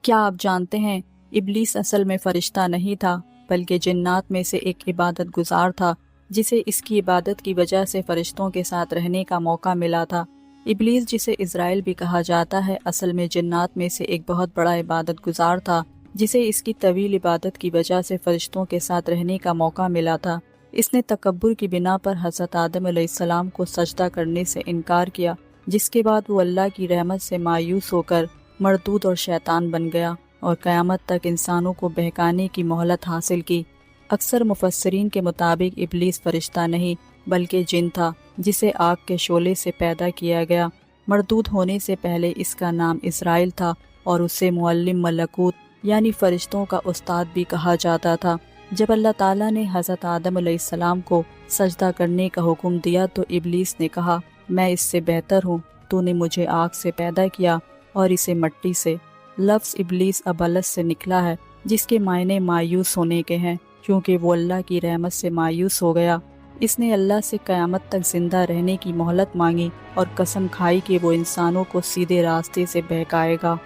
کیا آپ جانتے ہیں ابلیس اصل میں فرشتہ نہیں تھا بلکہ جنات میں سے ایک عبادت گزار تھا جسے اس کی عبادت کی وجہ سے فرشتوں کے ساتھ رہنے کا موقع ملا تھا۔ ابلیس جسے اسرائیل بھی کہا جاتا ہے اصل میں جنات میں سے ایک بہت بڑا عبادت گزار تھا جسے اس کی طویل عبادت کی وجہ سے فرشتوں کے ساتھ رہنے کا موقع ملا تھا۔ اس نے تکبر کی بنا پر حضرت آدم علیہ السلام کو سجدہ کرنے سے انکار کیا، جس کے بعد وہ اللہ کی رحمت سے مایوس ہو کر مردود اور شیطان بن گیا اور قیامت تک انسانوں کو بہکانے کی مہلت حاصل کی۔ اکثر مفسرین کے مطابق ابلیس فرشتہ نہیں بلکہ جن تھا جسے آگ کے شعلے سے پیدا کیا گیا۔ مردود ہونے سے پہلے اس کا نام اسرائیل تھا اور اسے معلم ملکوت یعنی فرشتوں کا استاد بھی کہا جاتا تھا۔ جب اللہ تعالیٰ نے حضرت آدم علیہ السلام کو سجدہ کرنے کا حکم دیا تو ابلیس نے کہا، میں اس سے بہتر ہوں، تو نے مجھے آگ سے پیدا کیا اور اسے مٹی سے۔ لفظ ابلیس ابلس سے نکلا ہے جس کے معنی مایوس ہونے کے ہیں، کیونکہ وہ اللہ کی رحمت سے مایوس ہو گیا۔ اس نے اللہ سے قیامت تک زندہ رہنے کی مہلت مانگی اور قسم کھائی کہ وہ انسانوں کو سیدھے راستے سے بہکائے گا۔